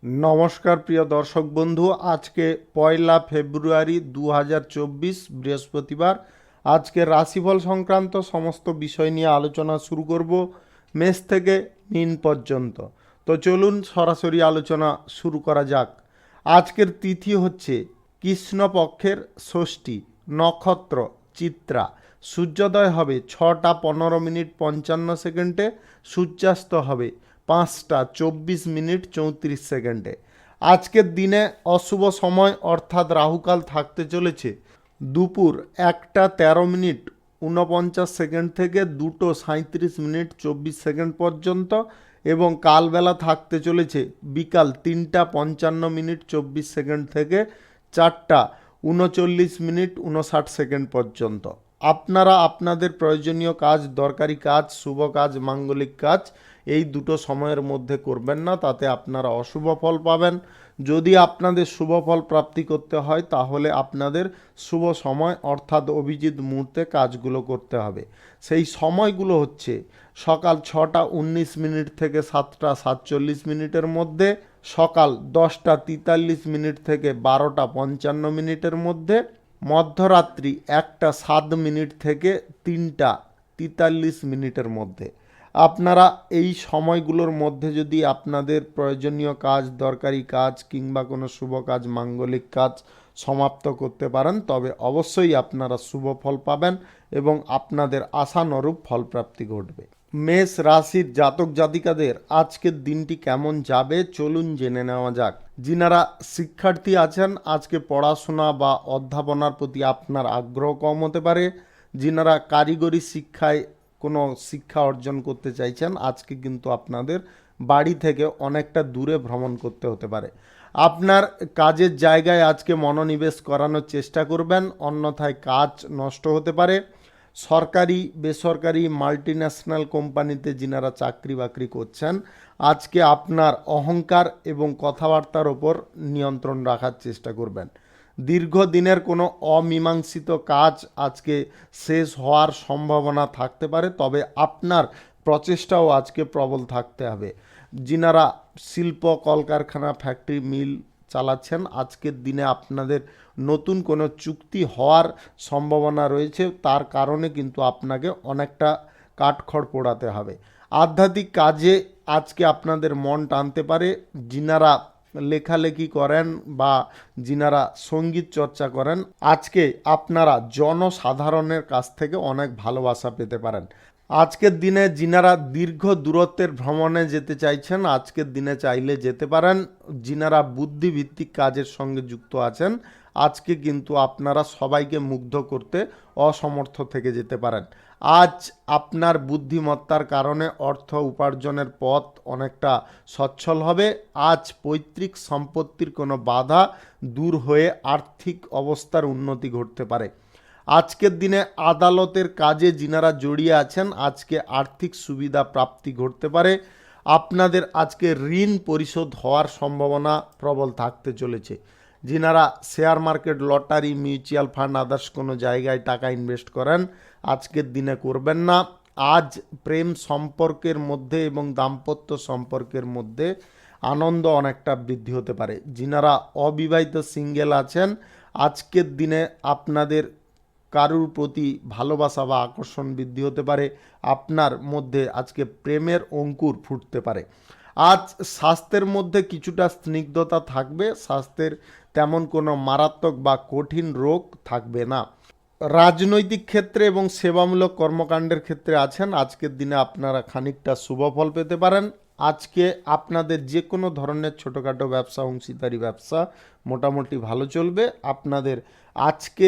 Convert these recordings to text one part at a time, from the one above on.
নমস্কার প্রিয় দর্শক বন্ধু, আজকে 1 ফেব্রুয়ারি 2024 বৃহস্পতিবার। আজকের রাশিফল সংক্রান্ত সমস্ত বিষয় নিয়ে আলোচনা শুরু করব মেষ থেকে মীন পর্যন্ত। তো চলুন সরাসরি আলোচনা শুরু করা যাক। আজকের তিথি হচ্ছে কৃষ্ণপক্ষের ষষ্ঠী, নক্ষত্র চিত্রা, সূর্যোদয় হবে 6টা 15 মিনিট 55 সেকেন্ডে, সূর্যাস্ত হবে 5টা 24 মিনিট 34 সেকেন্ডে। আজকের দিনে অশুভ সময় অর্থাৎ রাহুকাল থাকতে চলেছে দুপুর 1টা 13 মিনিট 49 সেকেন্ড থেকে 2টো 37 মিনিট 24 সেকেন্ড পর্যন্ত, এবং কালবেলা থাকতে চলেছে বিকাল 3টা 55 মিনিট 24 সেকেন্ড থেকে 4টা 39 মিনিট 59 সেকেন্ড পর্যন্ত। আপনারা আপনাদের প্রয়োজনীয় কাজ, দরকারি কাজ, শুভ কাজ, মাঙ্গলিক কাজ এই দুটো সময়ের মধ্যে করবেন না, তাতে আপনারা অশুভ ফল পাবেন। যদি আপনাদের শুভ ফল প্রাপ্তি করতে হয় তাহলে আপনাদের শুভ সময় অর্থাৎ অভিজিৎ মুহূর্তে কাজগুলো করতে হবে। সেই সময়গুলো হচ্ছে সকাল 6টা 19 মিনিট থেকে 7টা 47 মিনিটের মধ্যে, সকাল 10টা 43 মিনিট থেকে 12টা 55 মিনিটের মধ্যে, মধ্যরাত্রি 1টা 7 মিনিট থেকে 3টা 43 মিনিটের মধ্যে। আপনারা এই সময়গুলোর মধ্যে যদি আপনাদের প্রয়োজনীয় কাজ, দরকারি কাজ কিংবা কোনো শুভ কাজ, মাঙ্গলিক কাজ সমাপ্ত করতে পারেন তবে অবশ্যই আপনারা শুভ ফল পাবেন এবং আপনাদের আশানুরূপ ফলপ্রাপ্তি ঘটবে। মেষ রাশির জাতক জাতিকাদের আজকের দিনটি কেমন যাবে চলুন জেনে নেওয়া যাক। যিনারা শিক্ষার্থী আছেন, আজকে পড়াশোনা বা অধ্যাপনার প্রতি আপনার আগ্রহ কম হতে পারে। যিনারা কারিগরি শিক্ষায় কোনো শিক্ষা অর্জন করতে চাইছেন, আজকে কিন্তু আপনাদের বাড়ি থেকে অনেকটা দূরে ভ্রমণ করতে হতে পারে। আপনার কাজের জায়গায় আজকে মনোনিবেশ করানোর চেষ্টা করবেন, অন্যথায় কাজ নষ্ট হতে পারে। সরকারি, বেসরকারি, মাল্টিন্যাশনাল কোম্পানিতে যিনারা চাকরি বাকরি করছেন, আজকে আপনার অহংকার এবং কথাবার্তার ওপর নিয়ন্ত্রণ রাখার চেষ্টা করবেন। দীর্ঘদিনের কোনো অমীমাংসিত কাজ আজকে শেষ হওয়ার সম্ভাবনা থাকতে পারে, তবে আপনার প্রচেষ্টাও আজকে প্রবল থাকতে হবে। যিনারা শিল্প, কলকারখানা, ফ্যাক্টরি, মিল চালাচ্ছেন, আজকের দিনে আপনাদের নতুন কোনো চুক্তি হওয়ার সম্ভাবনা রয়েছে, তার কারণে কিন্তু আপনাকে অনেকটা কাঠখড় পোড়াতে হবে। আধ্যাত্মিক কাজে আজকে আপনাদের মন টানতে পারে। যিনারা লেখালেখি করেন বা যিনারা সঙ্গীত চর্চা করেন, আজকে আপনারা জনসাধারণের কাছ থেকে অনেক ভালোবাসা পেতে পারেন। আজকের দিনে যিনারা দীর্ঘ দূরত্বের ভ্রমণে যেতে চাইছেন, আজকের দিনে চাইলে যেতে পারেন। যিনারা বুদ্ধিভিত্তিক কাজের সঙ্গে যুক্ত আছেন, আজকে কিন্তু আপনারা সবাইকে মুগ্ধ করতে অসমর্থ থেকে যেতে পারেন। আজ আপনার বুদ্ধিমত্তার কারণে অর্থ উপার্জনের পথ অনেকটা সচ্ছল হবে। আজ পৈতৃক সম্পত্তির কোনো বাধা দূর হয়ে আর্থিক অবস্থার উন্নতি ঘটতে পারে। আজকের দিনে আদালতের কাজে যিনারা জড়িয়ে আছেন, আজকে আর্থিক সুবিধা প্রাপ্তি ঘটতে পারে। আপনাদের আজকে ঋণ পরিশোধ হওয়ার সম্ভাবনা প্রবল থাকতে চলেছে। যিনারা share market, lottery, mutual fund, others কোনো জায়গায় টাকা ইনভেস্ট করেন, আজকের দিনে করবেন না। আজ প্রেম সম্পর্কের মধ্যে এবং দাম্পত্য সম্পর্কের মধ্যে আনন্দ অনেকটা বৃদ্ধি হতে পারে। যিনারা অবিবাহিত সিঙ্গেল আছেন, আজকের দিনে আপনাদের কারুর প্রতি ভালোবাসা বা আকর্ষণ বৃদ্ধি হতে পারে। আপনার মধ্যে আজকে প্রেমের অঙ্কুর ফুটতে পারে। আজ স্বাস্থ্যের মধ্যে কিছুটা স্নিগ্ধতা থাকবে, স্বাস্থ্যের তেমন কোনো মারাত্মক বা কঠিন রোগ থাকবে না। রাজনৈতিক ক্ষেত্রে এবং সেবামূলক কর্মকাণ্ডের ক্ষেত্রে আছেন, আজকের দিনে আপনারা খানিকটা শুভ ফল পেতে পারেন। আজকে আপনাদের যে কোনো ধরনের ছোটোখাটো ব্যবসা, অংশীদারি ব্যবসা মোটামুটি ভালো চলবে। আপনাদের আজকে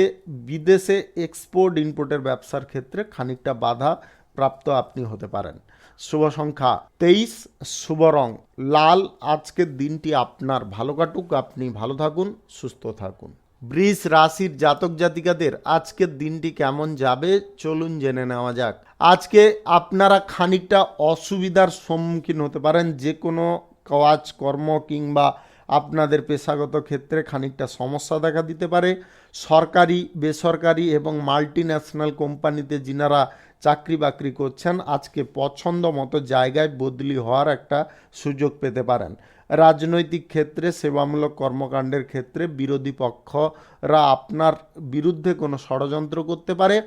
বিদেশে এক্সপোর্ট ইম্পোর্টের ব্যবসার ক্ষেত্রে খানিকটা বাধা প্রাপ্ত আপনি হতে পারেন। শুভ সংখ্যা 23, শুভ রং লাল। আজকের দিনটি আপনার ভালো কাটুক, আপনি ভালো থাকুন, সুস্থ থাকুন। বৃষ রাশির জাতক জাতিকাদের আজকের দিনটি কেমন যাবে চলুন জেনে নেওয়া যাক। আজকে আপনারা খানিকটা অসুবিধার সম্মুখীন হতে পারেন। যে কোনো কাজ, কর্ম কিংবা আপনাদের পেশাগত ক্ষেত্রে খানিকটা সমস্যা দেখা দিতে পারে। সরকারি, বেসরকারি এবং মাল্টিন্যাশনাল কোম্পানিতে যিনারা চাকরি বাকরি করছেন, আজকে পছন্দ মতো জায়গায় বদলি হওয়ার একটা সুযোগ পেতে পারেন। রাজনৈতিক ক্ষেত্রে, সেবামূলক কর্মকাণ্ডের ক্ষেত্রে বিরোধী পক্ষরা আপনার বিরুদ্ধে কোনো ষড়যন্ত্র করতে পারে।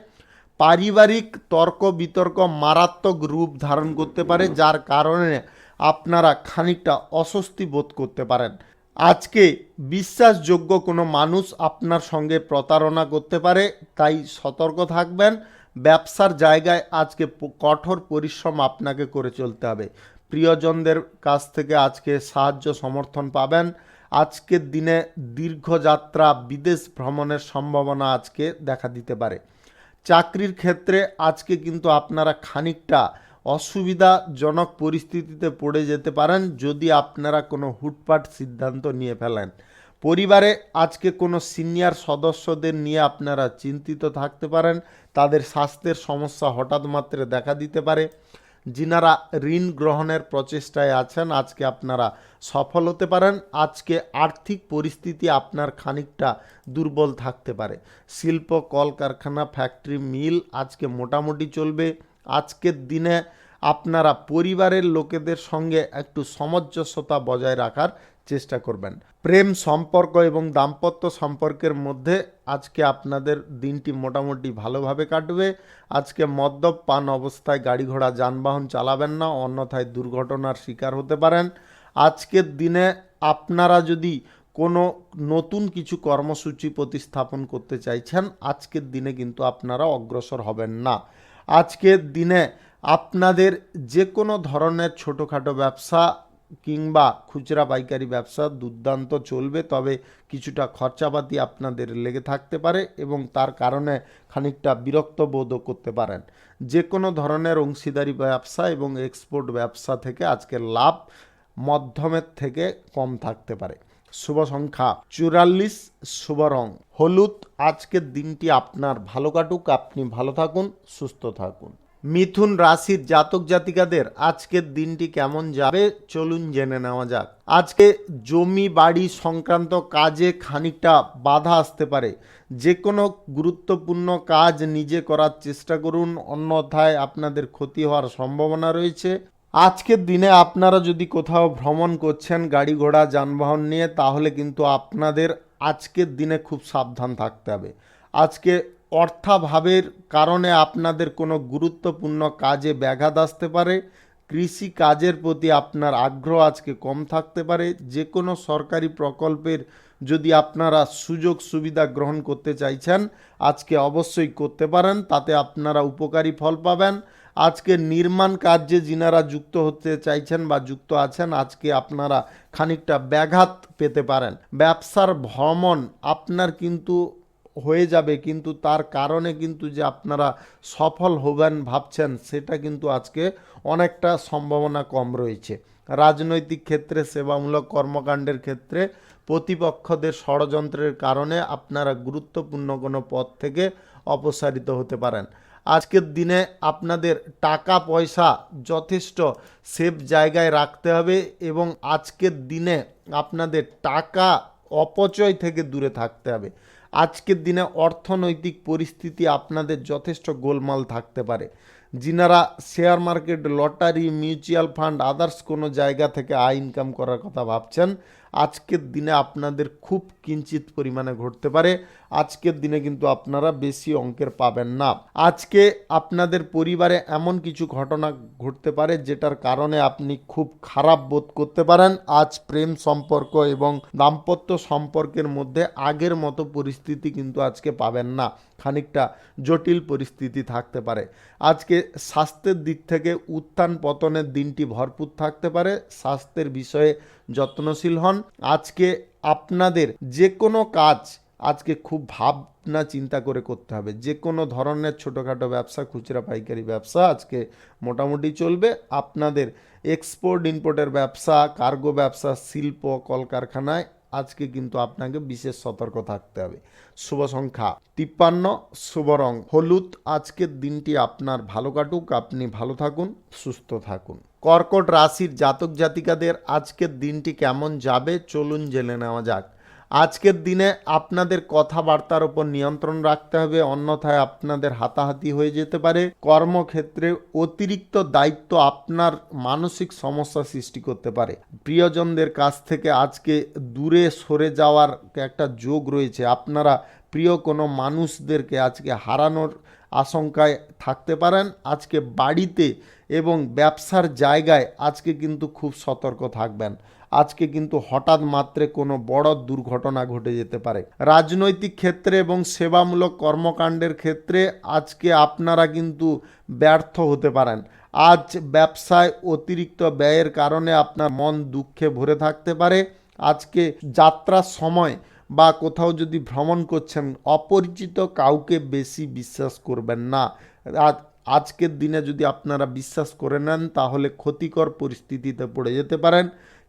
পারিবারিক তর্ক বিতর্ক মারাত্মক রূপ ধারণ করতে পারে, যার কারণে আপনারা খানিকটা অস্বস্তি বোধ করতে পারেন। আজকে বিশ্বাসযোগ্য কোনো মানুষ আপনার সঙ্গে প্রতারণা করতে পারে, তাই সতর্ক থাকবেন। ব্যবসার জায়গায় আজকে কঠোর পরিশ্রম আপনাকে করে চলতে হবে। প্রিয়জনদের কাছ থেকে আজকে সাহায্য সমর্থন পাবেন। আজকের দিনে দীর্ঘযাত্রা বিদেশ ভ্রমণের সম্ভাবনা আজকে দেখা দিতে পারে। চাকরির ক্ষেত্রে আজকে কিন্তু আপনারা খানিকটা অসুবিধাজনক পরিস্থিতিতে পড়ে যেতে পারেন যদি আপনারা কোনো হুটপাট সিদ্ধান্ত নিয়ে ফেলেন। পরিবারে আজকে কোনো সিনিয়র সদস্যদের নিয়ে আপনারা চিন্তিত থাকতে পারেন, তাদের স্বাস্থ্যের সমস্যা হঠাৎ মাত্রে দেখা দিতে পারে। যিনারা ঋণ গ্রহণের প্রচেষ্টায় আছেন, আজকে আপনারা সফল হতে পারেন। আজকে আর্থিক পরিস্থিতি আপনার খানিকটা দুর্বল থাকতে পারে। শিল্প, কলকারখানা, ফ্যাক্টরি, মিল আজকে মোটামুটি চলবে। আজকের দিনে আপনারা পরিবারের লোকেদের সঙ্গে একটু সামঞ্জস্যতা বজায় রাখার চেষ্টা করবেন। প্রেম সম্পর্ক এবং দাম্পত্য সম্পর্কের মধ্যে আজকে আপনাদের দিনটি মোটামুটি ভালোভাবে কাটবে। আজকে মদ্যপান অবস্থায় গাড়ি ঘোড়া যানবাহন চালাবেন না, অন্যথায় দুর্ঘটনার শিকার হতে পারেন। আজকের দিনে আপনারা যদি কোনো নতুন কিছু কর্মসূচি প্রতিস্থাপন করতে চাইছেন, আজকের দিনে কিন্তু আপনারা অগ্রসর হবেন না। আজকের দিনে আপনাদের যে কোনো ধরনের ছোটোখাটো ব্যবসা কিংবা খুচরা পাইকারি ব্যবসা দুর্দান্ত চলবে, তবে কিছুটা খরচাপাতি আপনাদের লেগে থাকতে পারে এবং তার কারণে খানিকটা বিরক্ত বোধও করতে পারেন। যে কোনো ধরনের অংশীদারি ব্যবসা এবং এক্সপোর্ট ব্যবসা থেকে আজকের লাভ মধ্যমের থেকে কম থাকতে পারে। শুভ সংখ্যা 44, শুভ রং হলুদ। আজকের দিনটি আপনার ভালো কাটুক, আপনি ভালো থাকুন, সুস্থ থাকুন। মিথুন রাশির জাতক জাতিকাদের আজকের দিনটি কেমন যাবে চলুন জেনে নেওয়া যাক। আজকে জমি বাড়ি সংক্রান্ত কাজে খানিকটা বাধা আসতে পারে। যে কোনো গুরুত্বপূর্ণ কাজ নিজে করার চেষ্টা করুন, অন্যথায় আপনাদের ক্ষতি হওয়ার সম্ভাবনা রয়েছে। আজকের দিনে আপনারা যদি কোথাও ভ্রমণ করছেন গাড়ি ঘোড়া যানবাহন নিয়ে, তাহলে কিন্তু আপনাদের আজকের দিনে খুব সাবধান থাকতে হবে। আজকে অর্থাভাবের কারণে আপনাদের কোনো গুরুত্বপূর্ণ কাজে ব্যাঘাত আসতে পারে। কৃষি কাজের প্রতি আপনার আগ্রহ আজকে কম থাকতে পারে। যে কোনো সরকারি প্রকল্পের যদি আপনারা সুযোগ সুবিধা গ্রহণ করতে চাইছেন, আজকে অবশ্যই করতে পারেন, তাতে আপনারা উপকারী ফল পাবেন। আজকে নির্মাণ কার্যে যিনারা যুক্ত হতে চাইছেন বা যুক্ত আছেন, আজকে আপনারা খানিকটা ব্যাঘাত পেতে পারেন। ব্যবসার ভ্রমণ আপনার কিন্তু হয়ে যাবে, কিন্তু তার কারণে কিন্তু যে আপনারা সফল হবেন ভাবছেন, সেটা কিন্তু আজকে অনেকটা সম্ভাবনা কম রয়েছে। রাজনৈতিক ক্ষেত্রে, সেবামূলক কর্মকাণ্ডের ক্ষেত্রে প্রতিপক্ষদের ষড়যন্ত্রের কারণে আপনারা গুরুত্বপূর্ণ কোনো পদ থেকে অপসারিত হতে পারেন। আজকের দিনে আপনাদের টাকা পয়সা যথেষ্ট সেফ জায়গায় রাখতে হবে এবং আজকের দিনে আপনাদের টাকা অপচয় থেকে দূরে থাকতে হবে। আজকের দিনে অর্থনৈতিক পরিস্থিতি আপনাদের যথেষ্ট গোলমাল থাকতে পারে। যিনারা share market, lottery, mutual fund, others কোনো জায়গা থেকে আয় ইনকাম করার কথা ভাবছেন, আজকের দিনে আপনাদের খুব কিঞ্চিত পরিমাণে ঘটতে পারে। আজকের দিনে কিন্তু আপনারা বেশি অঙ্কের পাবেন না। আজকে আপনাদের পরিবারে এমন কিছু ঘটনা ঘটতে পারে যেটার কারণে আপনি খুব খারাপ বোধ করতে পারেন। আজ প্রেম সম্পর্ক এবং দাম্পত্য সম্পর্কের মধ্যে আগের মতো পরিস্থিতি কিন্তু আজকে পাবেন না, খানিকটা জটিল পরিস্থিতি থাকতে পারে। আজকে স্বাস্থ্যের দিক থেকে উত্থান পতনের দিনটি ভরপুর থাকতে পারে। স্বাস্থ্যের বিষয়ে যত্নশীল হন। আজকে আপনাদের যে কোনো কাজ আজকে খুব ভাবনা চিন্তা করে করতে হবে। যে কোনো ধরনের ছোটোখাটো ব্যবসা, খুচরা পাইকারি ব্যবসা আজকে মোটামুটি চলবে। আপনাদের এক্সপোর্ট ইম্পোর্টের ব্যবসা, কার্গো ব্যবসা, শিল্প, কলকারখানায় আজকে কিন্তু আপনাকে বিশেষ সতর্ক থাকতে হবে। শুভ সংখ্যা 53, শুভ রং হলুদ। আজকের দিনটি আপনার ভালো কাটুক, আপনি ভালো থাকুন, সুস্থ থাকুন। কর্কট রাশির জাতক জাতিকাদের আজকের দিনটি কেমন যাবে চলুন জেনে নেওয়া যাক। আজকের দিনে আপনাদের কথাবার্তার উপর নিয়ন্ত্রণ রাখতে হবে, অন্যথায় আপনাদের হাতাহাতি হয়ে যেতে পারে। কর্মক্ষেত্রে অতিরিক্ত দায়িত্ব আপনার মানসিক সমস্যা সৃষ্টি করতে পারে। প্রিয়জনদের কাছ থেকে আজকে দূরে সরে যাওয়ার একটা যোগ রয়েছে। আপনারা প্রিয় কোনো মানুষদেরকে আজকে হারানোর আশঙ্কায় থাকতে পারেন। আজকে বাড়িতে এবং ব্যবসার জায়গায় আজকে কিন্তু খুব সতর্ক থাকবেন। আজকে কিন্তু হঠাৎ মাত্রে কোনো বড় দুর্ঘটনা ঘটে যেতে পারে। রাজনৈতিক ক্ষেত্রে এবং সেবামূলক কর্মকাণ্ডের ক্ষেত্রে আজকে আপনারা কিন্তু ব্যর্থ হতে পারেন। আজ ব্যবসায় অতিরিক্ত ব্যয়ের কারণে আপনার মন দুঃখে ভরে থাকতে পারে। আজকে যাত্রার সময় বা কোথাও যদি ভ্রমণ করছেন, অপরিচিত কাউকে বেশি বিশ্বাস করবেন না। আজকের দিনে যদি আপনারা বিশ্বাস করে নেন তাহলে ক্ষতিকর পরিস্থিতিতে পড়ে যেতে পারেন।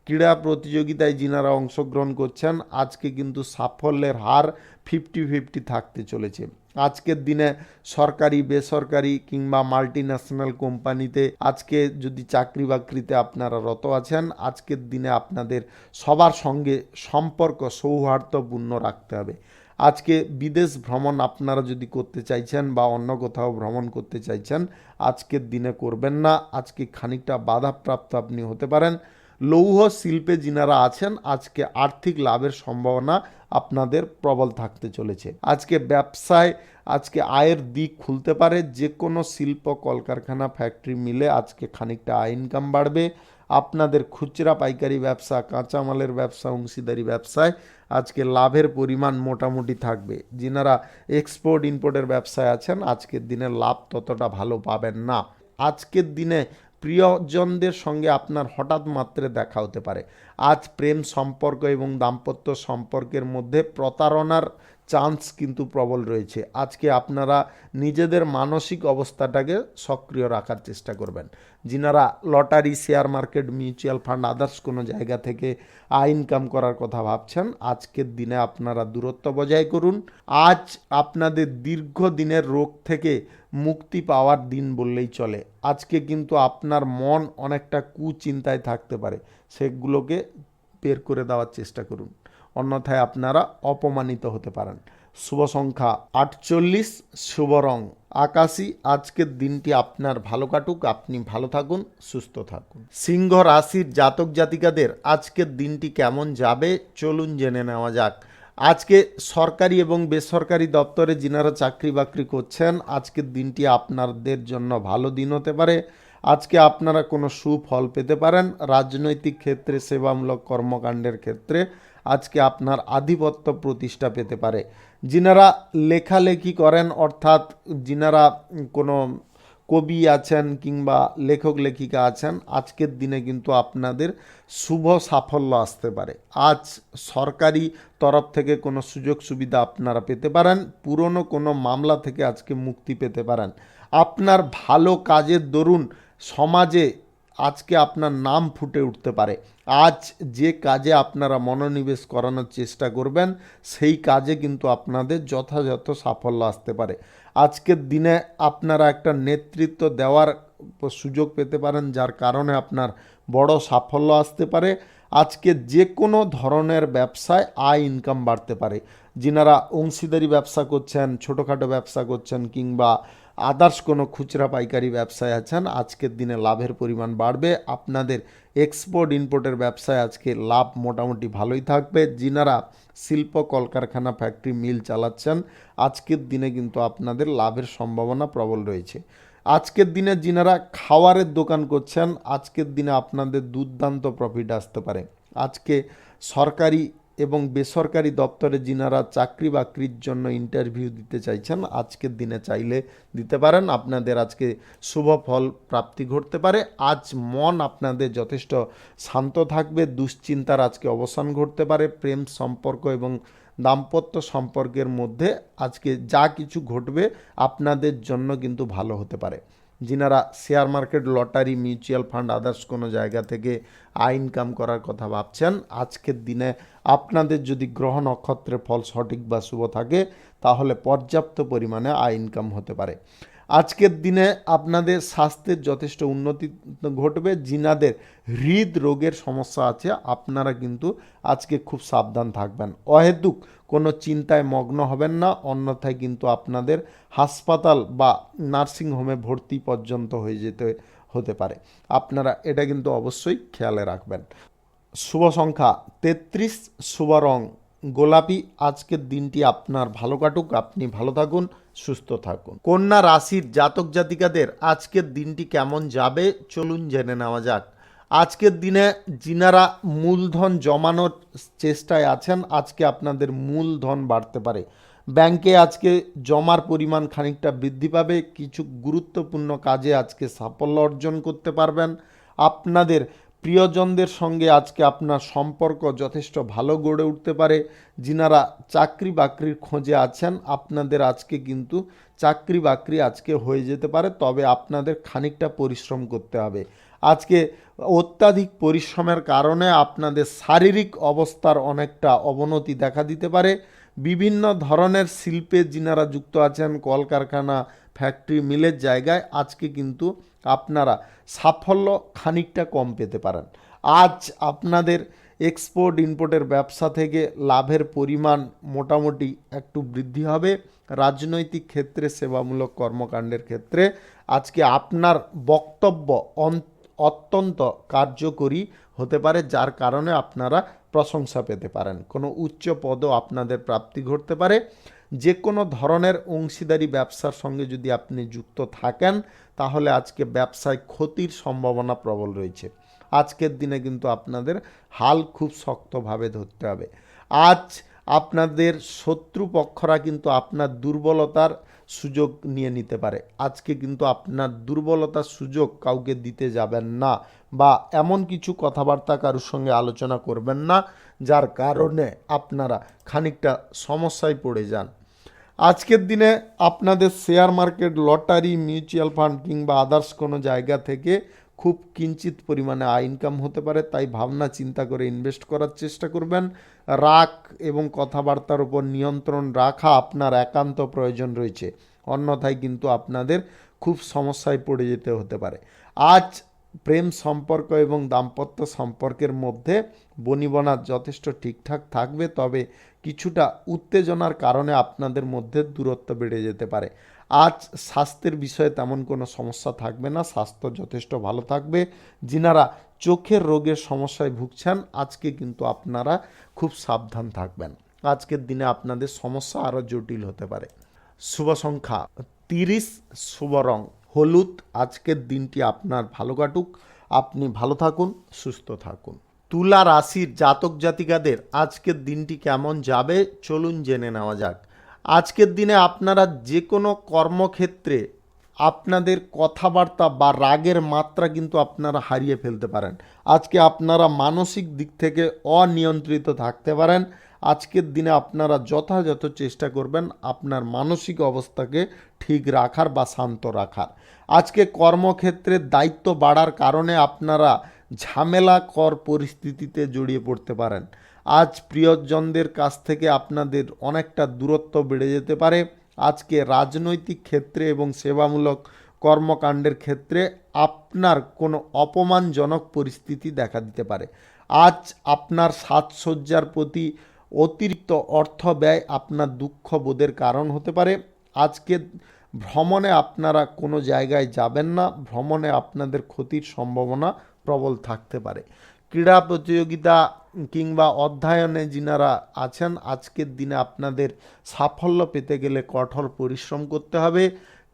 ক্রীড়া প্রতিযোগিতায় যিনারা অংশগ্রহণ করছেন আজকে কিন্তু সাফল্যের হার 50-50 থাকতে চলেছে। আজকের দিনে সরকারি, বেসরকারি কিংবা মাল্টিন্যাশনাল কোম্পানিতে আজকে যদি চাকরি বাকরিতে আপনারা রত আছেন, আজকের দিনে আপনাদের সবার সঙ্গে সম্পর্ক সৌহার্দ্যপূর্ণ রাখতে হবে। আজকে বিদেশ ভ্রমণ আপনারা যদি করতে চাইছেন বা অন্য কোথাও ভ্রমণ করতে চাইছেন, আজকের দিনে করবেন না। আজকে খানিকটা বাধাপ্রাপ্ত আপনি হতে পারেন। লৌহ শিল্পে যিনারা আছেন আজকে আর্থিক লাভের সম্ভাবনা আপনাদের প্রবল থাকতে চলেছে। আজকে ব্যবসায় আজকে আয়ের দিক খুলতে পারে। যে কোনো শিল্প, কলকারখানা, ফ্যাক্টরি মিলে আজকে খানিকটা আয় ইনকাম বাড়বে। আপনাদের খুচরা পাইকারি ব্যবসা, কাঁচামালের ব্যবসা, অংশীদারি ব্যবসায় আজকে লাভের পরিমাণ মোটামুটি থাকবে। যিনারা এক্সপোর্ট ইম্পোর্টের ব্যবসায় আছেন আজকের দিনে লাভ ততটা ভালো পাবেন না। আজকের দিনে প্রিয়জনদের সঙ্গে আপনার হঠাৎ মাত্রে দেখা হতে পারে। আজ প্রেম সম্পর্ক এবং দাম্পত্য সম্পর্কের মধ্যে প্রতারণার চান্স কিন্তু প্রবল রয়েছে। আজকে আপনারা নিজেদের মানসিক অবস্থাটাকে সক্রিয় রাখার চেষ্টা করবেন। যিনারা lottery, share market, mutual fund, others কোনো জায়গা থেকে আয় ইনকাম করার কথা ভাবছেন, আজকের দিনে আপনারা দূরত্ব বজায় করুন। আজ আপনাদের দীর্ঘদিনের রোগ থেকে মুক্তি পাওয়ার দিন বললেই চলে। আজকে কিন্তু আপনার মন অনেকটা কুচিন্তায় থাকতে পারে, সেগুলোকে বের করে দেওয়ার চেষ্টা করুন, অন্যথায় আপনারা অপমানিত হতে পারেন। শুভ সংখ্যা 48, শুভ রং আকাশী। আজকের দিনটি আপনার ভালো কাটুক, আপনি ভালো থাকুন, সুস্থ থাকুন। সিংহ রাশির জাতক জাতিকাদের আজকের দিনটি কেমন যাবে চলুন জেনে নেওয়া যাক। আজকে সরকারি এবং বেসরকারি দপ্তরে যিনারা চাকরি বাকরি করছেন আজকের দিনটি আপনাদের জন্য ভালো দিন হতে পারে। আজকে আপনারা কোনো সুফল পেতে পারেন। রাজনৈতিক ক্ষেত্রে, সেবামূলক কর্মকাণ্ডের ক্ষেত্রে আজকে আপনার আধিপত্য প্রতিষ্ঠা পেতে পারে। যিনারা লেখালেখি করেন, অর্থাৎ যিনারা কোনো কবি আছেন কিংবা লেখক লেখিকা আছেন, আজকের দিনে কিন্তু আপনাদের শুভ সাফল্য আসতে পারে। আজ সরকারি তরফ থেকে কোনো সুযোগ সুবিধা আপনারা পেতে পারেন। পুরনো কোনো মামলা থেকে আজকে মুক্তি পেতে পারেন। আপনার ভালো কাজের দরুন সমাজে আজকে আপনার নাম ফুটে উঠতে পারে। আজ যে কাজে আপনারা মনোনিবেশ করানোর চেষ্টা করবেন সেই কাজে কিন্তু আপনাদের যথাযথ সাফল্য আসতে পারে। আজকের দিনে আপনারা একটা নেতৃত্ব দেওয়ার সুযোগ পেতে পারেন, যার কারণে আপনার বড় সাফল্য আসতে পারে। আজকে যে কোনো ধরনের ব্যবসায় আয় ইনকাম বাড়তে পারে। যিনারা অংশীদারি ব্যবসা করছেন, ছোটোখাটো ব্যবসা করছেন কিংবা আদার্স কোনো খুচরা পাইকারি ব্যবসায় আছেন, আজকের দিনে লাভের পরিমাণ বাড়বে। আপনাদের এক্সপোর্ট ইম্পোর্টের ব্যবসায় আজকে লাভ মোটামুটি ভালোই থাকবে। যিনারা শিল্প, কলকারখানা, ফ্যাক্টরি, মিল চালাচ্ছেন আজকের দিনে কিন্তু আপনাদের লাভের সম্ভাবনা প্রবল রয়েছে। আজকের দিনে যিনারা খাওয়ারের দোকান করছেন আজকের দিনে আপনাদের দুর্দান্ত প্রফিট আসতে পারে। আজকে সরকারি এবং বেসরকারি দপ্তরে যিনারা চাকরি বাকরির জন্য ইন্টারভিউ দিতে চাইছেন আজকের দিনে চাইলে দিতে পারেন। আপনাদের আজকে শুভ ফল প্রাপ্তি ঘটতে পারে। আজ মন আপনাদের যথেষ্ট শান্ত থাকবে, দুশ্চিন্তার আজকে অবসান ঘটতে পারে। প্রেম সম্পর্ক এবং দাম্পত্য সম্পর্কের মধ্যে আজকে যা কিছু ঘটবে আপনাদের জন্য কিন্তু ভালো হতে পারে। যিনারা share market, lottery, mutual fund, others কোনো জায়গা থেকে আয় ইনকাম করার কথা ভাবছেন, আজকের দিনে আপনাদের যদি গ্রহ নক্ষত্রের ফল সঠিক বা শুভ থাকে তাহলে পর্যাপ্ত পরিমাণে আয় ইনকাম হতে পারে। আজকের দিনে আপনাদের স্বাস্থ্যের যথেষ্ট উন্নতি ঘটবে। যিনাদের হৃদরোগের সমস্যা আছে আপনারা কিন্তু আজকে খুব সাবধান থাকবেন। অহেতুক কোনো চিন্তায় মগ্ন হবেন না, অন্যথায় কিন্তু আপনাদের হাসপাতাল বা নার্সিংহোমে ভর্তি পর্যন্ত হয়ে যেতে হতে পারে। আপনারা এটা কিন্তু অবশ্যই খেয়ালে রাখবেন। শুভ সংখ্যা 33, শুভ রং গোলাপি। আজকের দিনটি আপনার ভালো কাটুক, আপনি ভালো থাকুন, সুস্থ থাকুন। কন্যা রাশির জাতক জাতিকাদের আজকের দিনটি কেমন যাবে চলুন জেনে নেওয়া যাক। আজকের দিনে যিনারা মূলধন জমানোর চেষ্টায় আছেন, আজকে আপনাদের মূলধন বাড়তে পারে। ব্যাংকে আজকে জমার পরিমাণ খানিকটা বৃদ্ধি পাবে। কিছু গুরুত্বপূর্ণ কাজে আজকে সাফল্য অর্জন করতে পারবেন। আপনাদের প্রিয়জনদের সঙ্গে আজকে আপনার সম্পর্ক যথেষ্ট ভালো গড়ে উঠতে পারে। যিনারা চাকরি বাকরির খোঁজে আছেন আপনাদের আজকে কিন্তু চাকরি বাকরি আজকে হয়ে যেতে পারে, তবে আপনাদের খানিকটা পরিশ্রম করতে হবে। আজকে অত্যাধিক পরিশ্রমের কারণে আপনাদের শারীরিক অবস্থার অনেকটা অবনতি দেখা দিতে পারে। বিভিন্ন ধরনের শিল্পে যিনারা যুক্ত আছেন, কলকারখানা, ফ্যাক্টরি, মিলের জায়গায় আজকে কিন্তু আপনারা সাফল্য খানিকটা কম পেতে পারেন। আজ আপনাদের এক্সপোর্ট ইম্পোর্টের ব্যবসা থেকে লাভের পরিমাণ মোটামুটি একটু বৃদ্ধি হবে। রাজনৈতিক ক্ষেত্রে, সেবামূলক কর্মকাণ্ডের ক্ষেত্রে আজকে আপনার বক্তব্য অত্যন্ত কার্যকরী হতে পারে, যার কারণে আপনারা প্রশংসা পেতে পারেন। কোনো উচ্চ পদও আপনাদের প্রাপ্তি ঘটতে পারে। যে কোনো ধরনের অংশীদারি ব্যবসার সঙ্গে যদি আপনি যুক্ত থাকেন তাহলে আজকে ব্যবসায় ক্ষতির সম্ভাবনা প্রবল রয়েছে। আজকের দিনে কিন্তু আপনাদের হাল খুব শক্তভাবে ধরতে হবে। আজ আপনাদের শত্রুপক্ষরা কিন্তু আপনার দুর্বলতার সুযোগ নিয়ে নিতে পারে। আজকে কিন্তু আপনার দুর্বলতার সুযোগ কাউকে দিতে যাবেন না, বা এমন কিছু কথাবার্তা কারোর সঙ্গে আলোচনা করবেন না যার কারণে আপনারা খানিকটা সমস্যায় পড়ে যান। আজকের দিনে আপনাদের share market, lottery, mutual fund কিংবা আদার্স কোনো জায়গা থেকে খুব কিঞ্চিত পরিমাণে আয় ইনকাম হতে পারে, তাই ভাবনা চিন্তা করে ইনভেস্ট করার চেষ্টা করবেন। রাগ এবং কথাবার্তার উপর নিয়ন্ত্রণ রাখা আপনার একান্ত প্রয়োজন রয়েছে, অন্যথায় কিন্তু আপনাদের খুব সমস্যায় পড়ে যেতে হতে পারে। আজ প্রেম সম্পর্ক এবং দাম্পত্য সম্পর্কের মধ্যে বনিবনা যথেষ্ট ঠিকঠাক থাকবে, তবে কিছুটা উত্তেজনার কারণে আপনাদের মধ্যে দূরত্ব বেড়ে যেতে পারে। আজ স্বাস্থ্যের বিষয়ে তেমন কোনো সমস্যা থাকবে না, স্বাস্থ্য যথেষ্ট ভালো থাকবে। যিনারা চোখের রোগের সমস্যায় ভুগছেন আজকে কিন্তু আপনারা খুব সাবধান থাকবেন। আজকের দিনে আপনাদের সমস্যা আরও জটিল হতে পারে। শুভ সংখ্যা 30, শুভ রং হলুদ। আজকের দিনটি আপনার ভালো কাটুক, আপনি ভালো থাকুন, সুস্থ থাকুন। তুলা রাশির জাতক জাতিকাদের আজকের দিনটি কেমন যাবে চলুন জেনে নেওয়া যাক। আজকের দিনে আপনারা যে কোনো কর্মক্ষেত্রে আপনাদের কথাবার্তা বা রাগের মাত্রা কিন্তু আপনারা হারিয়ে ফেলতে পারেন। আজকে আপনারা মানসিক দিক থেকে অনিয়ন্ত্রিত থাকতে পারেন। আজকের দিনে আপনারা যথাযথ চেষ্টা করবেন আপনার মানসিক অবস্থাকে ঠিক রাখার বা শান্ত রাখার। আজকে কর্মক্ষেত্রে দায়িত্ব বাড়ার কারণে আপনারা ঝামেলাকর পরিস্থিতিতে জড়িয়ে পড়তে পারেন। আজ প্রিয়জনদের কাছ থেকে আপনাদের অনেকটা দূরত্ব বেড়ে যেতে পারে। আজকে রাজনৈতিক ক্ষেত্রে এবং সেবামূলক কর্মকাণ্ডের ক্ষেত্রে আপনার কোনো অপমানজনক পরিস্থিতি দেখা দিতে পারে। আজ আপনার সাজসজ্জার প্রতি অতিরিক্ত অর্থ ব্যয় আপনার দুঃখ বোধের কারণ হতে পারে। আজকে ভ্রমণে আপনারা কোনো জায়গায় যাবেন না, ভ্রমণে আপনাদের ক্ষতির সম্ভাবনা প্রবল থাকতে পারে। ক্রীড়া প্রতিযোগিতা কিংবা অধ্যয়নে যিনারা আছেন আজকের দিনে আপনাদের সাফল্য পেতে গেলে কঠোর পরিশ্রম করতে হবে।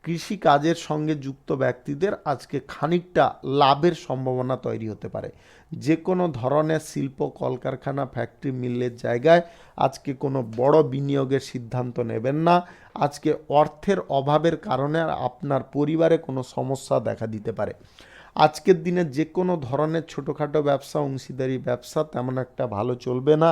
কৃষি কাজের সঙ্গে যুক্ত ব্যক্তিদের আজকে খানিকটা লাভের সম্ভাবনা তৈরি হতে পারে। যে কোনো ধরনের শিল্প, কলকারখানা, ফ্যাক্টরি, মিলের জায়গায় আজকে কোনো বড় বিনিয়োগের সিদ্ধান্ত নেবেন না। আজকে অর্থের অভাবের কারণে আপনার পরিবারে কোনো সমস্যা দেখা দিতে পারে। আজকের দিনে যে কোনো ধরনের ছোটোখাটো ব্যবসা, অংশীদারি ব্যবসা তেমন একটা ভালো চলবে না।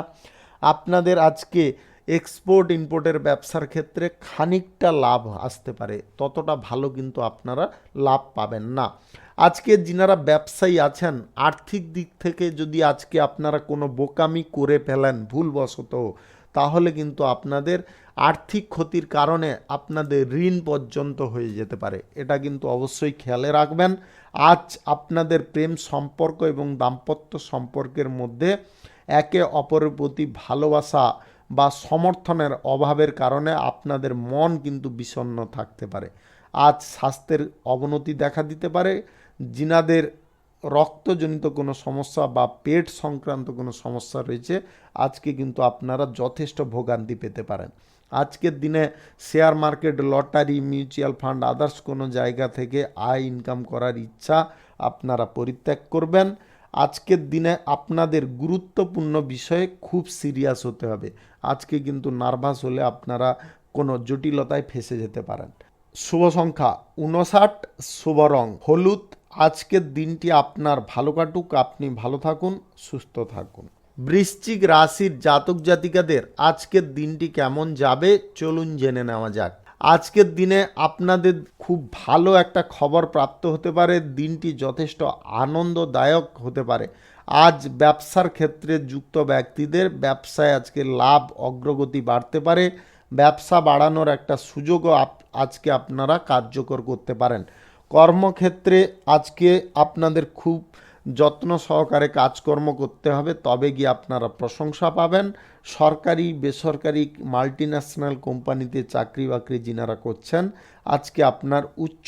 আপনাদের আজকে এক্সপোর্ট ইম্পোর্টের ব্যবসার ক্ষেত্রে খানিকটা লাভ আসতে পারে, ততটা ভালো কিন্তু আপনারা লাভ পাবেন না। আজকে যিনারা ব্যবসায়ী আছেন আর্থিক দিক থেকে যদি আজকে আপনারা কোনো বোকামি করে ফেলেন ভুলবশত, তাহলে কিন্তু আপনাদের আর্থিক ক্ষতির কারণে আপনাদের ঋণ পর্যন্ত হয়ে যেতে পারে। এটা কিন্তু অবশ্যই খেয়ালে রাখবেন। আজ আপনাদের প্রেম সম্পর্ক এবং দাম্পত্য সম্পর্কের মধ্যে একে অপরের প্রতি ভালোবাসা বা সমর্থনের অভাবের কারণে আপনাদের মন কিন্তু বিষণ্ণ থাকতে পারে। আজ স্বাস্থ্যের অবনতি দেখা দিতে পারে। যিনাদের রক্তজনিত কোনো সমস্যা বা পেট সংক্রান্ত কোনো সমস্যা রয়েছে, আজকে কিন্তু আপনারা যথেষ্ট ভোগান্তি পেতে পারেন। আজকের দিনে share market, lottery, mutual fund, others কোনো জায়গা থেকে আয় ইনকাম করার ইচ্ছা আপনারা পরিত্যাগ করবেন। আজকের দিনে আপনাদের গুরুত্বপূর্ণ বিষয়ে খুব সিরিয়াস হতে হবে। আজকে কিন্তু নার্ভাস হলে আপনারা কোনো জটিলতায় ফেঁসে যেতে পারেন। শুভ সংখ্যা 59, শুভ রং হলুদ। আজকের দিনটি আপনার ভালো কাটুক, আপনি ভালো থাকুন, সুস্থ থাকুন। বৃশ্চিক রাশির জাতক জাতিকাদের আজকের দিনটি কেমন যাবে চলুন জেনে নেওয়া যাক। আজকের দিনে আপনাদের খুব ভালো একটা খবর প্রাপ্ত হতে পারে। দিনটি যথেষ্ট আনন্দদায়ক হতে পারে। আজ ব্যবসার ক্ষেত্রে যুক্ত ব্যক্তিদের ব্যবসায় আজকে লাভ অগ্রগতি বাড়তে পারে। ব্যবসা বাড়ানোর একটা সুযোগও আজকে আপনারা কার্যকর করতে পারেন। কর্মক্ষেত্রে আজকে আপনাদের খুব যত্ন সহকারে কাজকর্ম করতে হবে, তবে গিয়ে আপনারা প্রশংসা পাবেন। সরকারি বেসরকারি মাল্টিন্যাশনাল কোম্পানিতে চাকরি বাকরি যিনারা করছেন, আজকে আপনার উচ্চ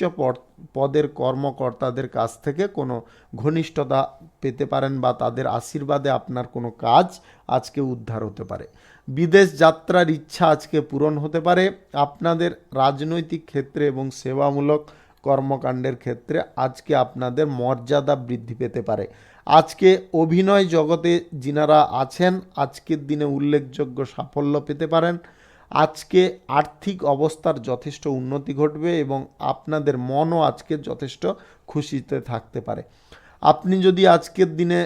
পদের কর্মকর্তাদের কাছ থেকে কোনো ঘনিষ্ঠতা পেতে পারেন বা তাদের আশীর্বাদে আপনার কোনো কাজ আজকে উদ্ধার হতে পারে। বিদেশ যাত্রার ইচ্ছা আজকে পূরণ হতে পারে। আপনাদের রাজনৈতিক ক্ষেত্রে এবং সেবামূলক কর্মকাণ্ডের ক্ষেত্রে আজকে আপনাদের মর্যাদা বৃদ্ধি পেতে পারে। আজকে অভিনয় জগতে যিনারা আছেন, আজকের দিনে উল্লেখযোগ্য সাফল্য পেতে পারেন। আজকে আর্থিক অবস্থার যথেষ্ট উন্নতি ঘটবে এবং আপনাদের মনও আজকে যথেষ্ট খুশিতে থাকতে পারে। আপনি যদি আজকের দিনে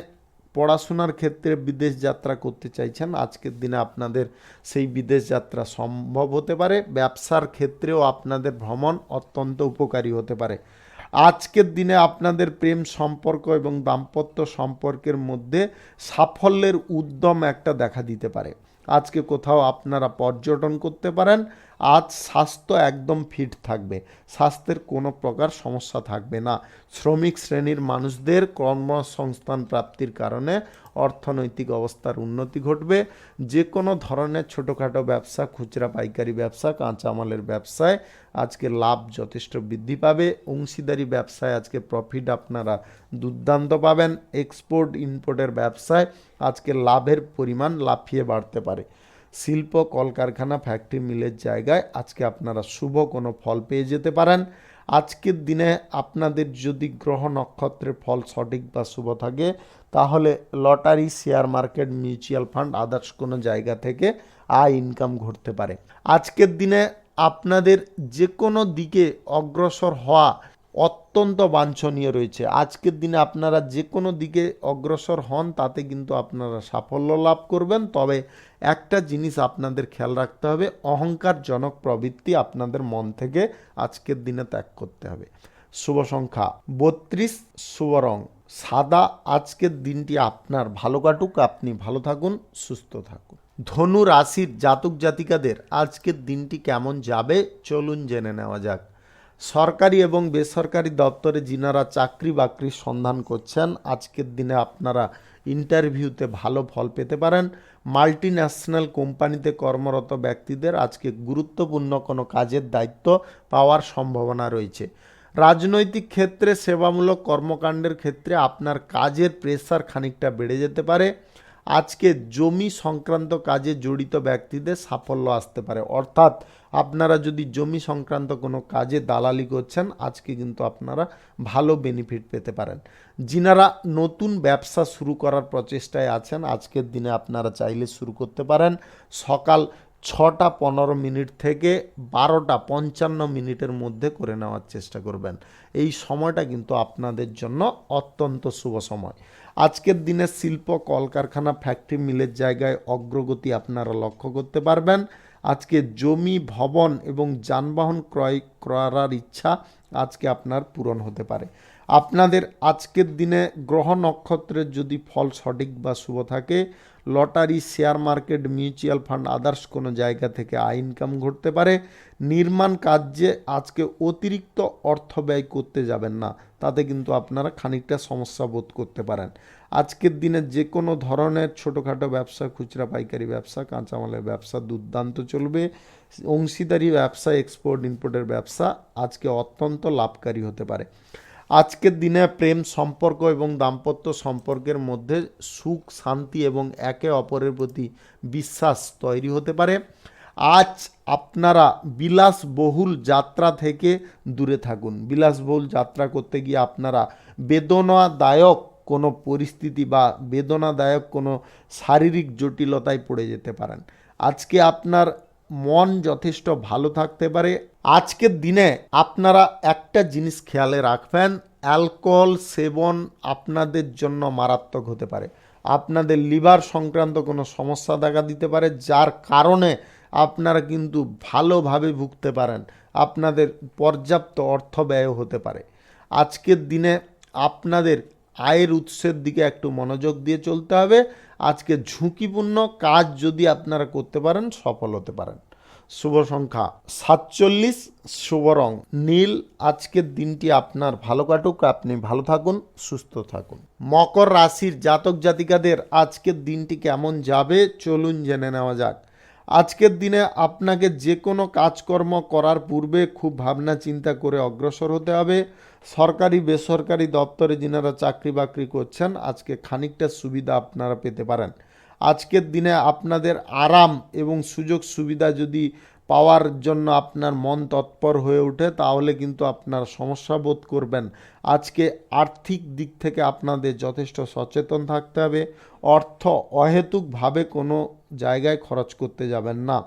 পড়াশোনার ক্ষেত্রে বিদেশ যাত্রা করতে চাইছেন, আজকের দিনে আপনাদের সেই বিদেশ যাত্রা সম্ভব হতে পারে। ব্যবসার ক্ষেত্রেও আপনাদের ভ্রমণ অত্যন্ত উপকারী হতে পারে। আজকের দিনে আপনাদের প্রেম সম্পর্ক এবং দাম্পত্য সম্পর্কের মধ্যে সাফল্যের উদ্যম একটা দেখা দিতে পারে। আজকে কোথাও আপনারা পর্যটন করতে পারেন। আজ স্বাস্থ্য একদম ফিট থাকবে, স্বাস্থ্যের কোনো প্রকার সমস্যা থাকবে না। শ্রমিক শ্রেণীর মানুষদের কর্মসংস্থান প্রাপ্তির কারণে অর্থনৈতিক অবস্থার উন্নতি ঘটবে। যে কোনো ধরনের ছোটোখাটো ব্যবসা, খুচরা পাইকারি ব্যবসা, কাঁচামালের ব্যবসায় আজকে লাভ যথেষ্ট বৃদ্ধি পাবে। অংশীদারি ব্যবসায় আজকে প্রফিট আপনারা দুর্দান্ত পাবেন। এক্সপোর্ট ইম্পোর্টের ব্যবসায় আজকে লাভের পরিমাণ লাফিয়ে বাড়তে পারে। শিল্প, কলকারখানা, ফ্যাক্টরি, মিলের জায়গায় আজকে আপনারা শুভ কোনো ফল পেয়ে যেতে পারেন। আজকের দিনে আপনাদের যদি গ্রহ নক্ষত্রের ফল সঠিক বা শুভ থাকে, তাহলে lottery, share market, mutual fund, others কোনো জায়গা থেকে আয় ইনকাম ঘটতে পারে। আজকের দিনে আপনাদের যে কোনো দিকে অগ্রসর হওয়া অত্যন্ত বাঞ্ছনীয় রয়েছে। আজকের দিনে আপনারা যে কোনো দিকে অগ্রসর হন, তাতে কিন্তু আপনারা সাফল্য লাভ করবেন। তবে একটা জিনিস আপনাদের খেয়াল রাখতে হবে, অহংকারজনক প্রবৃত্তি আপনাদের মন থেকে আজকের দিনে ত্যাগ করতে হবে। শুভ সংখ্যা 32, শুভ রং সাদা। আজকের দিনটি আপনার ভালো কাটুক, আপনি ভালো থাকুন, সুস্থ থাকুন। ধনু রাশির জাতক জাতিকাদের আজকের দিনটি কেমন যাবে চলুন জেনে নেওয়া যাক। সরকারি এবং বেসরকারি দপ্তরে যিনারা চাকরি বাকরির সন্ধান করছেন, আজকের দিনে আপনারা ইন্টারভিউতে ভালো ফল পেতে পারেন। মাল্টিন্যাশনাল কোম্পানিতে কর্মরত ব্যক্তিদের আজকে গুরুত্বপূর্ণ কোনো কাজের দায়িত্ব পাওয়ার সম্ভাবনা রয়েছে। রাজনৈতিক ক্ষেত্রে, সেবামূলক কর্মকাণ্ডের ক্ষেত্রে আপনার কাজের প্রেসার খানিকটা বেড়ে যেতে পারে। আজকে জমি সংক্রান্ত কাজে জড়িত ব্যক্তিদের সাফল্য আসতে পারে, অর্থাৎ আপনারা যদি জমি সংক্রান্ত কোনো কাজে দালালি করছেন, আজকে কিন্তু আপনারা ভালো বেনিফিট পেতে পারেন। যিনারা নতুন ব্যবসা শুরু করার প্রচেষ্টায় আছেন, আজকের দিনে আপনারা চাইলে শুরু করতে পারেন। সকাল 6:15 থেকে 12:55 মধ্যে করে নেওয়ার চেষ্টা করবেন। এই সময়টা কিন্তু আপনাদের জন্য অত্যন্ত শুভ সময়। আজকের দিনে শিল্প, কলকারখানা, ফ্যাক্টরি, মিলের জায়গায় অগ্রগতি আপনারা লক্ষ্য করতে পারবেন। আজকে জমি, ভবন এবং যানবাহন ক্রয় করার ইচ্ছা আজকে আপনার পূরণ হতে পারে। আপনাদের আজকের দিনে গ্রহ নক্ষত্রের যদি ফল সঠিক বা শুভ থাকে, lottery, share market, mutual fund, others কোনো জায়গা থেকে আয় ইনকাম ঘটতে পারে। নির্মাণ কাজে আজকে অতিরিক্ত অর্থ ব্যয় করতে যাবেন না, তাতে কিন্তু আপনারা খানিকটা সমস্যা বোধ করতে পারেন। আজকের দিনে যে কোনো ধরনের ছোটোখাটো ব্যবসা, খুচরা পাইকারি ব্যবসা, কাঁচামালের ব্যবসা দুর্দান্ত চলবে। অংশীদারি ব্যবসা, এক্সপোর্ট ইম্পোর্টের ব্যবসা আজকে অত্যন্ত লাভকারী হতে পারে। আজকের দিনে প্রেম সম্পর্ক এবং দাম্পত্য সম্পর্কের মধ্যে সুখ, শান্তি এবং একে অপরের প্রতি বিশ্বাস তৈরি হতে পারে। আজ আপনারা বিলাসবহুল যাত্রা থেকে দূরে থাকুন। বিলাসবহুল যাত্রা করতে গিয়ে আপনারা বেদনাদায়ক কোনো পরিস্থিতি বা বেদনাদায়ক কোনো শারীরিক জটিলতায় পড়ে যেতে পারেন। আজকে আপনার মন যথেষ্ট ভালো থাকতে পারে। আজকের দিনে আপনারা একটা জিনিস খেয়ালে রাখবেন, অ্যালকোহল সেবন আপনাদের জন্য মারাত্মক হতে পারে। আপনাদের লিভার সংক্রান্ত কোনো সমস্যা দেখা দিতে পারে, যার কারণে আপনারা কিন্তু ভালোভাবে ভুগতে পারেন। আপনাদের পর্যাপ্ত অর্থ ব্যয় হতে পারে। আজকের দিনে আপনাদের আয়ের উৎসের দিকে একটু মনোযোগ দিয়ে চলতে হবে। আজকে ঝুঁকিপূর্ণ কাজ যদি আপনারা করতে পারেন, সফল হতে পারেন। শুভ সংখ্যা 47, শুভ রং নীল। আজকের দিনটি আপনার ভালো কাটুক, আপনি ভালো থাকুন, সুস্থ থাকুন। মকর রাশির জাতক জাতিকাদের আজকের দিনটি কেমন যাবে চলুন জেনে নেওয়া যাক। আজকের দিনে আপনাকে যে কোনো কাজকর্ম করার পূর্বে খুব ভাবনা চিন্তা করে অগ্রসর হতে হবে। সরকারি বেসরকারি দপ্তরে যিনারা চাকরি বাকরি করছেন, আজকে খানিকটা সুবিধা আপনারা পেতে পারেন। আজকের দিনে আপনাদের আরাম এবং সুযোগ সুবিধা যদি পাওয়ার জন্য আপনার মন তৎপর হয়ে ওঠে, তাহলে কিন্তু আপনার সমস্যা বোধ করবেন। আজকে আর্থিক দিক থেকে আপনাদের যথেষ্ট সচেতন থাকতে হবে। অর্থ অহেতুকভাবে কোনো জায়গায় খরচ করতে যাবেন না।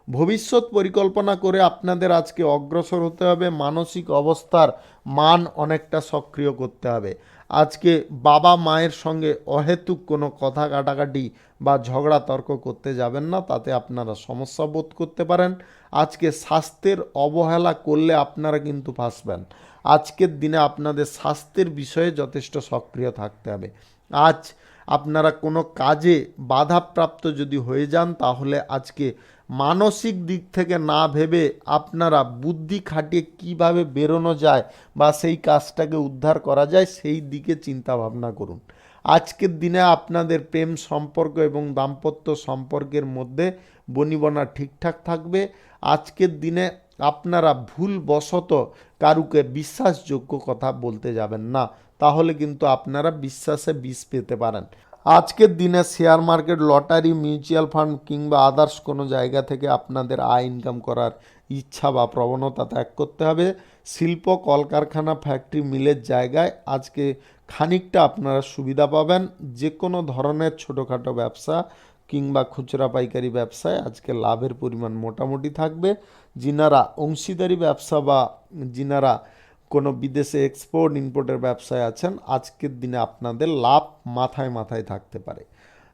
ভবিষ্যৎ পরিকল্পনা করে আপনাদের আজকে অগ্রসর হতে হবে। মানসিক অবস্থার মান অনেকটা সক্রিয় করতে হবে। আজকে বাবা মায়ের সঙ্গে অহেতুক কোনো কথা কাটাকাটি বা ঝগড়া তর্ক করতে যাবেন না, তাতে আপনারা সমস্যা বোধ করতে পারেন। আজকে স্বাস্থ্যের অবহেলা করলে আপনারা কিন্তু ফাঁসবেন। আজকের দিনে আপনাদের স্বাস্থ্যের বিষয়ে যথেষ্ট সক্রিয় থাকতে হবে। আজ আপনারা কোনো কাজে বাধাপ্রাপ্ত যদি হয়ে যান, তাহলে আজকে মানসিক দিক থেকে না ভেবে আপনারা বুদ্ধি খাটিয়ে কিভাবে বেরোনো যায় বা সেই কাজটাকে উদ্ধার করা যায় সেই দিকে চিন্তা ভাবনা করুন। আজকের দিনে আপনাদের প্রেম সম্পর্ক এবং দাম্পত্য সম্পর্কের মধ্যে বনিবনা ঠিকঠাক থাকবে। আজকের দিনে আপনারা ভুলবশত কারুকে বিশ্বাসযোগ্য কথা বলতে যাবেন না, তাহলে কিন্তু আপনারা বিশ্বাসে বিষ পেতে পারেন। আজকের দিনে share market, lottery, mutual fund কিংবা আদার্স কোনো জায়গা থেকে আপনাদের আয় ইনকাম করার ইচ্ছা বা প্রবণতা ত্যাগ করতে হবে। শিল্প, কলকারখানা, ফ্যাক্টরি, মিলের জায়গায় আজকে খানিকটা আপনারা সুবিধা পাবেন। যে কোনো ধরনের ছোটোখাটো ব্যবসা কিংবা খুচরা পাইকারি ব্যবসায় আজকে লাভের পরিমাণ মোটামুটি থাকবে। যিনারা অংশীদারি ব্যবসা বা যিনারা কোনো বিদেশে এক্সপোর্ট ইম্পোর্টের ব্যবসায় আছেন, আজকের দিনে আপনাদের লাভ মাথায় মাথায় থাকতে পারে।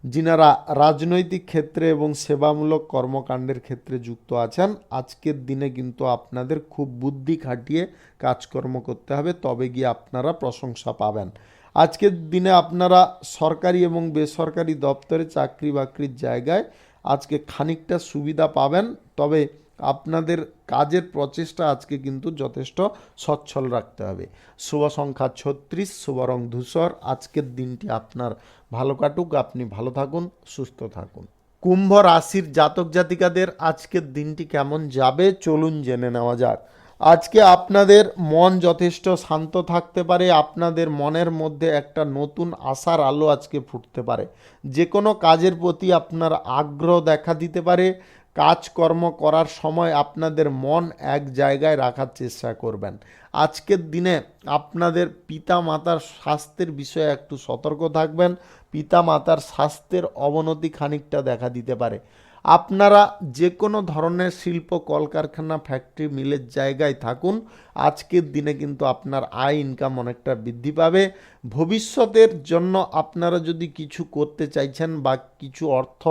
যিনারা রাজনৈতিক ক্ষেত্রে এবং সেবামূলক কর্মকাণ্ডের ক্ষেত্রে যুক্ত আছেন, আজকের দিনে কিন্তু আপনাদের খুব বুদ্ধি খাটিয়ে কাজকর্ম করতে হবে, তবে গিয়ে আপনারা প্রশংসা পাবেন। আজকের দিনে আপনারা সরকারি এবং বেসরকারি দপ্তরে চাকরি বাকরির জায়গায় আজকে খানিকটা সুবিধা পাবেন, তবে আপনাদের কাজের প্রচেষ্টা আজকে কিন্তু যথেষ্ট সচ্ছল রাখতে হবে। শুভ সংখ্যা 36, শুভ রং ধূসর। আজকের দিনটি আপনার ভালো কাটুক, আপনি ভালো থাকুন, সুস্থ থাকুন। কুম্ভ রাশির জাতক জাতিকাদের আজকের দিনটি কেমন যাবে চলুন জেনে নেওয়া যাক। আজকে আপনাদের মন যথেষ্ট শান্ত থাকতে পারে। আপনাদের মনের মধ্যে একটা নতুন আশার আলো আজকে ফুটতে পারে। যে কোনো কাজের প্রতি আপনার আগ্রহ দেখা দিতে পারে। কাজকর্ম করার সময় আপনাদের মন এক জায়গায় রাখার চেষ্টা করবেন। আজকের দিনে আপনাদের পিতা মাতার স্বাস্থ্যের বিষয়ে একটু সতর্ক থাকবেন। পিতা মাতার স্বাস্থ্যের অবনতি খানিকটা দেখা দিতে পারে। আপনারা যে কোনো ধরনের শিল্প, কলকারখানা, ফ্যাক্টরি, মিলের জায়গায় থাকুন, আজকের দিনে কিন্তু আপনার আয় ইনকাম অনেকটা বৃদ্ধি পাবে। ভবিষ্যতের জন্য আপনারা যদি কিছু করতে চাইছেন বা কিছু অর্থ,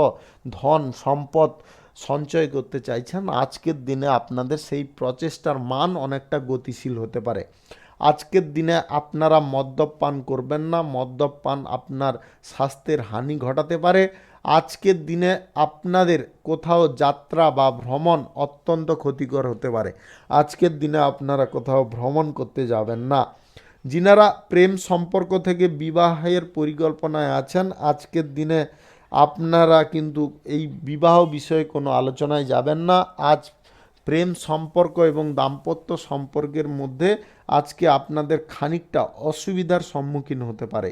ধন, সম্পদ সঞ্চয় করতে চাইছেন, আজকের দিনে আপনাদের সেই প্রচেষ্টার মান অনেকটা গতিশীল হতে পারে। আজকের দিনে আপনারা মদ্যপান করবেন না। মদ্যপান আপনার স্বাস্থ্যের হানি ঘটাতে পারে। আজকের দিনে আপনাদের কোথাও যাত্রা বা ভ্রমণ অত্যন্ত ক্ষতিকর হতে পারে। আজকের দিনে আপনারা কোথাও ভ্রমণ করতে যাবেন না। যিনারা প্রেম সম্পর্ক থেকে বিবাহের পরিকল্পনায় আছেন, আজকের দিনে আপনারা কিন্তু এই বিবাহ বিষয়ে কোনো আলোচনায় যাবেন না। আজ প্রেম সম্পর্ক এবং দাম্পত্য সম্পর্কের মধ্যে আজকে আপনাদের খানিকটা অসুবিধার সম্মুখীন হতে পারে।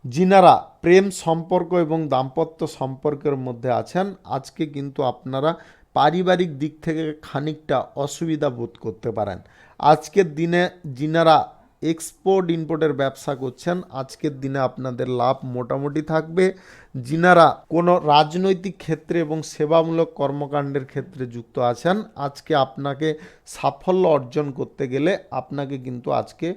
যিনারা প্রেম সম্পর্ক এবং দাম্পত্য সম্পর্কের মধ্যে আছেন, আজকে কিন্তু আপনারা পারিবারিক দিক থেকে খানিকটা অসুবিধা বোধ করতে পারেন। আজকের দিনে যিনারা এক্সপোর্ট ইম্পোর্টের ব্যবসা করছেন, আজকের দিনে আপনাদের লাভ মোটামুটি থাকবে। যিনারা কোনো রাজনৈতিক ক্ষেত্রে এবং সেবামূলক কর্মকাণ্ডের ক্ষেত্রে যুক্ত আছেন, আজকে আপনাকে সাফল্য অর্জন করতে গেলে আপনাকে কিন্তু আজকে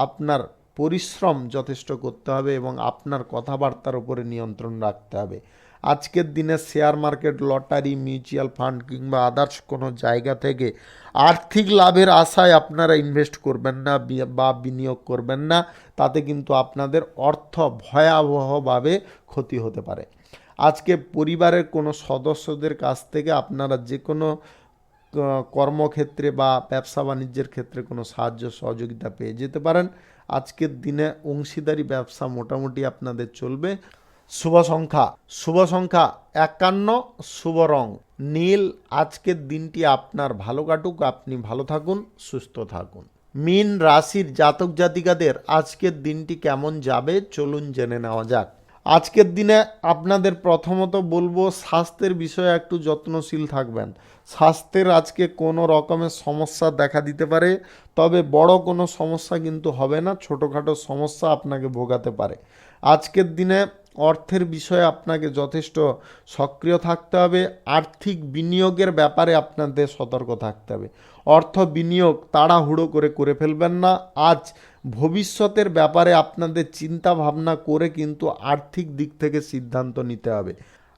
আপনার পরিশ্রম যথেষ্ট করতে হবে এবং আপনার কথাবার্তার উপরে নিয়ন্ত্রণ রাখতে হবে। আজকের দিনে share market, lottery, mutual fund কিংবা আদার্স কোনো জায়গা থেকে আর্থিক লাভের আশায় আপনারা ইনভেস্ট করবেন না বা বিনিয়োগ করবেন না, তাতে কিন্তু আপনাদের অর্থ ভয়াবহভাবে ক্ষতি হতে পারে। আজকে পরিবারের কোনো সদস্যদের কাছ থেকে আপনারা যে কোনো কর্মক্ষেত্রে বা ব্যবসা বাণিজ্যের ক্ষেত্রে কোনো সাহায্য সহযোগিতা পেয়ে যেতে পারেন। আজকের দিনে অংশীদারি ব্যবসা মোটামুটি আপনাদের চলবে। শুভ সংখ্যা 51, শুভ রং নীল। আজকের দিনটি আপনার ভালো কাটুক, আপনি ভালো থাকুন, সুস্থ থাকুন। মীন রাশির জাতক জাতিকাদের আজকের দিনটি কেমন যাবে চলুন জেনে নেওয়া যাক। আজকের দিনে আপনাদের প্রথমত বলবো স্বাস্থ্যের বিষয়ে একটু যত্নশীল থাকবেন। স্বাস্থ্যের আজকে কোনো রকমের সমস্যা দেখা দিতে পারে, তবে বড় কোনো সমস্যা কিন্তু হবে না, ছোটোখাটো সমস্যা আপনাকে ভোগাতে পারে। আজকের দিনে অর্থের বিষয়ে আপনাকে যথেষ্ট সক্রিয় থাকতে হবে। আর্থিক বিনিয়োগের ব্যাপারে আপনাদের সতর্ক থাকতে হবে। অর্থ বিনিয়োগ তাড়াহুড়ো করে ফেলবেন না। আজ ভবিষ্যতের ব্যাপারে আপনাদের চিন্তা ভাবনা করে কিন্তু আর্থিক দিক থেকে সিদ্ধান্ত নিতে হবে।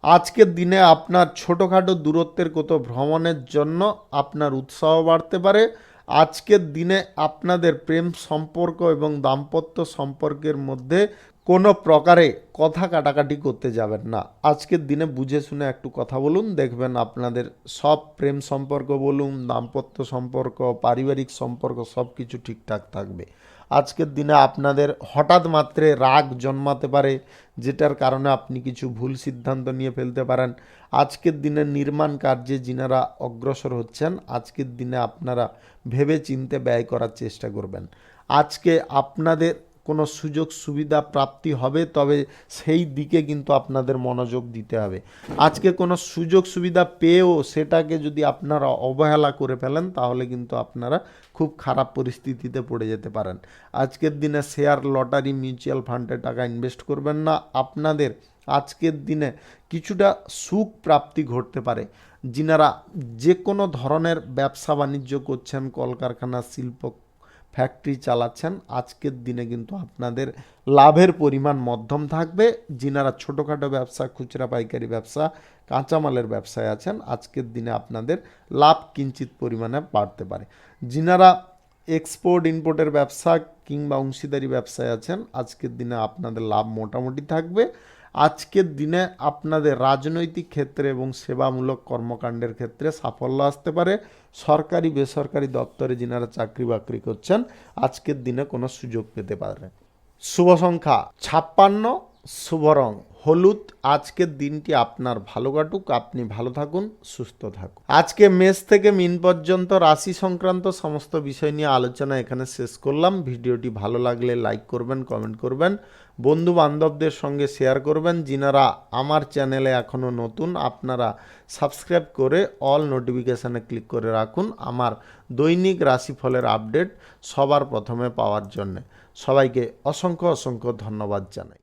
আজকের দিনে আপনার ছোটোখাটো দূরত্বের কোথাও ভ্রমণের জন্য আপনার উৎসাহ বাড়তে পারে। আজকের দিনে আপনাদের প্রেম সম্পর্ক এবং দাম্পত্য সম্পর্কের মধ্যে কোনো প্রকারে কথা কাটাকাটি করতে যাবেন না। আজকের দিনে বুঝে শুনে একটু কথা বলুন, দেখবেন আপনাদের সব প্রেম সম্পর্ক বলুন, দাম্পত্য সম্পর্ক, পারিবারিক সম্পর্ক সব কিছু ঠিকঠাক থাকবে। আজকের দিনে আপনাদের হঠাৎ মাত্রে রাগ জন্মাতে পারে, যেটার কারণে আপনি কিছু ভুল সিদ্ধান্ত নিয়ে ফেলতে পারেন। আজকের দিনে নির্মাণ কার্যে যিনারা অগ্রসর হচ্ছেন, আজকের দিনে আপনারা ভেবে চিন্তে ব্যয় করার চেষ্টা করবেন। আজকে আপনাদের কোনো সুযোগ সুবিধা প্রাপ্তি হবে, তবে সেই দিকে কিন্তু আপনাদের মনোযোগ দিতে হবে। আজকে কোনো সুযোগ সুবিধা পেয়েও সেটাকে যদি আপনারা অবহেলা করে ফেলেন, তাহলে কিন্তু আপনারা খুব খারাপ পরিস্থিতিতে পড়ে যেতে পারেন। আজকের দিনে শেয়ার, লটারি, মিউচুয়াল ফান্ডে টাকা ইনভেস্ট করবেন না। আপনাদের আজকের দিনে কিছুটা সুখ প্রাপ্তি ঘটতে পারে। যিনারা যে কোনো ধরনের ব্যবসা বাণিজ্য করছেন, কলকারখানা, শিল্প, ফ্যাক্টরি চালাচ্ছেন, আজকের দিনে কিন্তু আপনাদের লাভের পরিমাণ মধ্যম থাকবে। যিনারা ছোটোখাটো ব্যবসা, খুচরা পাইকারি ব্যবসা, কাঁচামালের ব্যবসায় আছেন, আজকের দিনে আপনাদের লাভ কিঞ্চিত পরিমাণে বাড়তে পারে। যিনারা এক্সপোর্ট ইম্পোর্টের ব্যবসা কিংবা অংশীদারি ব্যবসায় আছেন, আজকের দিনে আপনাদের লাভ মোটামুটি থাকবে। আজকের দিনে আপনাদের রাজনৈতিক ক্ষেত্রে এবং সেবামূলক কর্মকাণ্ডের ক্ষেত্রে সাফল্য আসতে পারে। সরকারি বেসরকারি দপ্তরে যিনারা চাকরি বাকরি করছেন, আজকের দিনে কোনো সুযোগ পেতে পারে। শুভ সংখ্যা 56, শুভ রং হলুদ। আজকের দিনটি আপনার ভালো কাটুক, আপনি ভালো থাকুন, সুস্থ থাকুন। আজকে মেষ থেকে মিন পর্যন্ত রাশি সংক্রান্ত সমস্ত বিষয় নিয়ে আলোচনা এখানে শেষ করলাম। ভিডিওটি ভালো লাগলে লাইক করবেন, কমেন্ট করবেন, বন্ধু বান্ধবদের সঙ্গে শেয়ার করবেন। যিনারা আমার চ্যানেলে এখনও নতুন, আপনারা সাবস্ক্রাইব করে অল নোটিফিকেশানে ক্লিক করে রাখুন আমার দৈনিক রাশিফলের আপডেট সবার প্রথমে পাওয়ার জন্যে। সবাইকে অসংখ্য ধন্যবাদ জানাই।